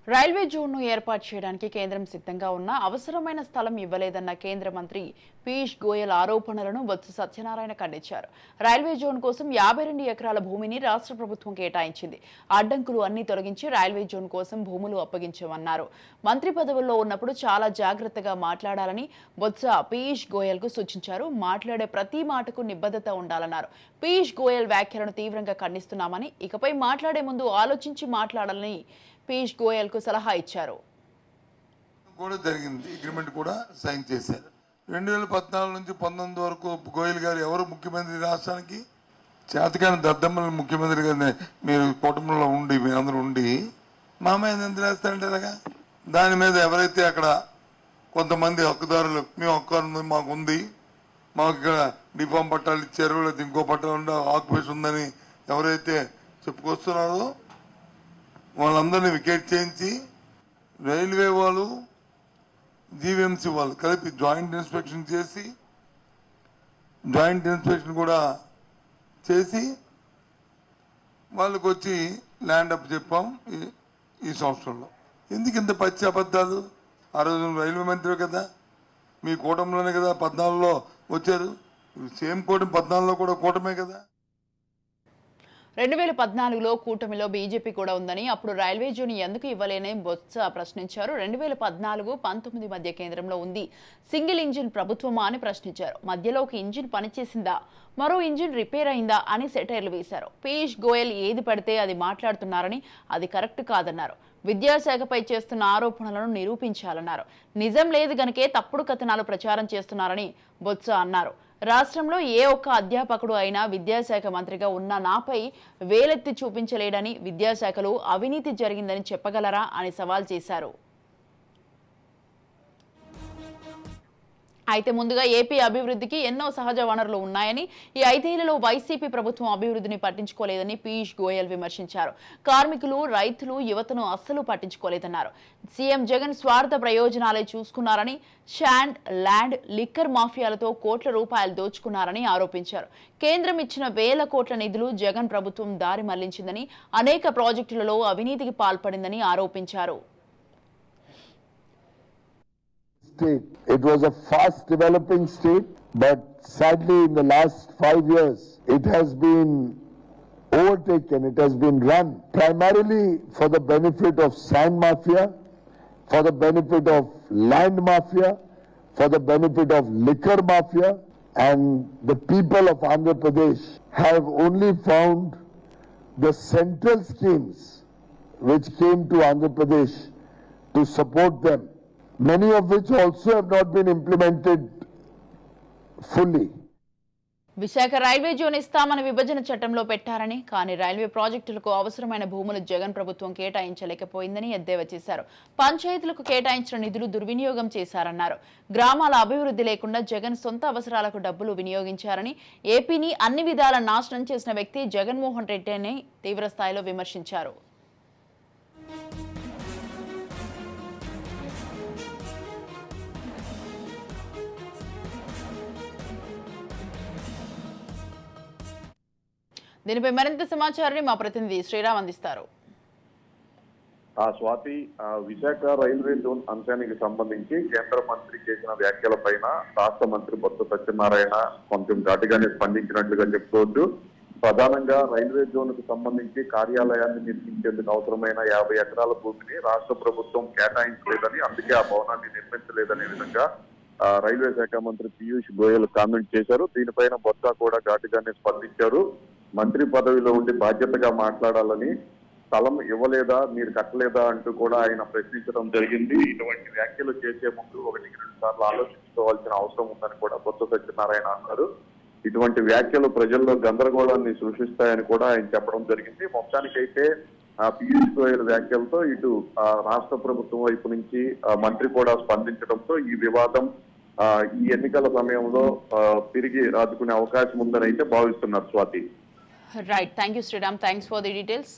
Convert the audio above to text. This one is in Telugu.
రైల్వే జోన్ను ఏర్పాటు చేయడానికి కేంద్రం సిద్ధంగా ఉన్నా అవసరమైన స్థలం ఇవ్వలేదన్న కేంద్ర మంత్రి పీయూష్ గోయల్ ఆరోపణలను బొత్స సత్యనారాయణ ఖండించారు. రైల్వే జోన్ కోసం 52 ఎకరాల భూమిని రాష్ట్ర ప్రభుత్వం కేటాయించింది. అడ్డంకులు అన్ని తొలగించి రైల్వే జోన్ కోసం భూములు అప్పగించామన్నారు. మంత్రి పదవుల్లో ఉన్నప్పుడు చాలా జాగ్రత్తగా మాట్లాడాలని బొత్స పీయూష్ గోయల్ కు సూచించారు. మాట్లాడే ప్రతి మాటకు నిబద్ధత ఉండాలన్నారు. పీయూష్ గోయల్ వ్యాఖ్యలను తీవ్రంగా ఖండిస్తున్నామని, ఇకపై మాట్లాడే ముందు ఆలోచించి మాట్లాడాలని పీయూష్ గోయల్ కు సలహా ఇచ్చారు. అగ్రిమెంట్ కూడా సైన్ చేశారు. 2014 నుంచి 19 వరకు గోయల్ గారు ఎవరు ముఖ్యమంత్రి రాష్ట్రానికి? చేతకాని దద్దమ్మల ముఖ్యమంత్రి గారిని మీరు కుటుంబంలో ఉండి మీరందరూ ఉండి మామయ్య ఎంత రాస్తారంటే అలాగా. దాని మీద ఎవరైతే అక్కడ కొంతమంది హక్కుదారులు మేము హక్కు మాకు ఉంది, మాకు ఇక్కడ డిఫామ్ పట్టాలు ఇచ్చారు, లేదా ఇంకో పట్టాలు ఆక్యుపేషన్ ఉందని ఎవరైతే చెప్పుకొస్తున్నారో వాళ్ళందరినీ వికెట్ చేయించి రైల్వే వాళ్ళు జీవీఎంసీ వాళ్ళు కలిపి జాయింట్ ఇన్స్పెక్షన్ కూడా చేసి వాళ్ళకు వచ్చి ల్యాండ్ అప్ చెప్పాం ఈ సంవత్సరంలో. ఎందుకు ఇంత పచ్చి అబద్ధాలు? ఆ రోజు రైల్వే మంత్రి కదా, మీ కూటమిలోనే కదా 14లో వచ్చారు, సేమ్ కూటమి 14లో కూడా కూటమే కదా. 2014లో కూటమిలో బీజేపీ కూడా ఉందని, అప్పుడు రైల్వే జోన్ ఎందుకు ఇవ్వలేని బొత్స ప్రశ్నించారు. 2014-19 మధ్య కేంద్రంలో ఉంది సింగిల్ ఇంజిన్ ప్రభుత్వమా అని ప్రశ్నించారు. మధ్యలో ఒక ఇంజిన్ పనిచేసిందా, మరో ఇంజిన్ రిపేర్ అయిందా అని సెటైర్లు వేశారు. పీయూష్ గోయల్ ఏది పడితే అది మాట్లాడుతున్నారని, అది కరెక్ట్ కాదన్నారు. విద్యాశాఖపై చేస్తున్న ఆరోపణలను నిరూపించాలన్నారు. నిజం లేదు గనుకే తప్పుడు కథనాలు ప్రచారం చేస్తున్నారని బొత్స అన్నారు. రాష్ట్రంలో ఏ ఒక్క అధ్యాపకుడు అయినా విద్యాశాఖ మంత్రిగా ఉన్న నాపై వేలెత్తి చూపించలేడని, విద్యాశాఖలో అవినీతి జరిగిందని చెప్పగలరా అని సవాల్ చేశారు. అయితే ముందుగా ఏపీ అభివృద్ధికి ఎన్నో సహజ వనరులు ఉన్నాయని, ఈ 5 ఏళ్లలో వైసీపీ ప్రభుత్వం అభివృద్ధిని పట్టించుకోలేదని పీయూష్ గోయల్ విమర్శించారు. కార్మికులు, రైతులు, యువతను అస్సలు పట్టించుకోలేదన్నారు. సీఎం జగన్ స్వార్థ ప్రయోజనాలే చూసుకున్నారని, శాండ్, ల్యాండ్, లిక్కర్ మాఫియాలతో కోట్ల రూపాయలు దోచుకున్నారని ఆరోపించారు. కేంద్రం ఇచ్చిన వేల కోట్ల నిధులు జగన్ ప్రభుత్వం దారి మళ్లించిందని, అనేక ప్రాజెక్టులలో అవినీతికి పాల్పడిందని ఆరోపించారు. It was a fast developing state, but sadly in the last 5 years it has been overtaken, it has been run primarily for the benefit of sand mafia, for the benefit of land mafia, for the benefit of liquor mafia, and the people of Andhra Pradesh have only found the central schemes which came to Andhra Pradesh to support them, many of which also have not been implemented fully. Visakha railway zone ఇస్తామని విభజన చట్టంలో పెట్టారని, కానీ రైల్వే ప్రాజెక్టులకు అవసరమైన భూములు జగన్ ప్రభుత్వం కేటాయించలేకపోయిందని ఎద్దేవా చేశారు. పంచాయతీలకు కేటాయించిన నిధులు దుర్వినియోగం చేశారన్నారు. గ్రామాల అభివృద్ధి లేకుండా జగన్ సొంత అవసరాలకు డబ్బులు వినియోగించారని, ఏపీని అన్ని విధాల నాశనం చేసిన వ్యక్తి జగన్మోహన్ రెడ్డి అని తీవ్రస్థాయిలో విమర్శించారు. దీనిపై మరింత సమాచారాన్ని మా ప్రతినిధి శ్రీరామ్ అందిస్తారు. స్వాతి, విశాఖ రైల్వే జోన్ అంశానికి సంబంధించి కేంద్ర మంత్రి చేసిన వ్యాఖ్యలపైన రాష్ట్ర మంత్రి బొత్స సత్యనారాయణ కొంచెం ఘాటుగానే స్పందించినట్లుగా చెప్పుకోవచ్చు. ప్రధానంగా రైల్వే జోన్ కు సంబంధించి కార్యాలయాన్ని నిర్మించేందుకు అవసరమైన 50 ఎకరాల భూమిని రాష్ట్ర ప్రభుత్వం కేటాయించలేదని, అందుకే ఆ భవనాన్ని నిర్మించలేదనే విధంగా రైల్వే శాఖ మంత్రి పీయూష్ గోయల్ కామెంట్ చేశారు. దీనిపైన బొత్స కూడా ఘాటుగానే స్పందించారు. మంత్రి పదవిలో ఉండి బాధ్యతగా మాట్లాడాలని, స్థలం ఇవ్వలేదా, మీరు కట్టలేదా అంటూ కూడా ఆయన ప్రశ్నించడం జరిగింది. ఇటువంటి వ్యాఖ్యలు చేసే ముందు 1-2 సార్లు ఆలోచించుకోవాల్సిన అవసరం ఉందని కూడా బొత్స సత్యనారాయణ అన్నారు. ఇటువంటి వ్యాఖ్యలు ప్రజల్లో గందరగోళాన్ని సృష్టిస్తాయని కూడా ఆయన చెప్పడం జరిగింది. మొత్తానికైతే పీయూష్ గోయల్ వ్యాఖ్యలతో ఇటు రాష్ట్ర ప్రభుత్వం వైపు నుంచి మంత్రి కూడా స్పందించడంతో ఈ వివాదం ఈ ఎన్నికల సమయంలో తిరిగి రాజుకునే అవకాశం ఉందని అయితే భావిస్తున్నారు. Swathi. Right. Thank you, Sriram. Thanks for the details.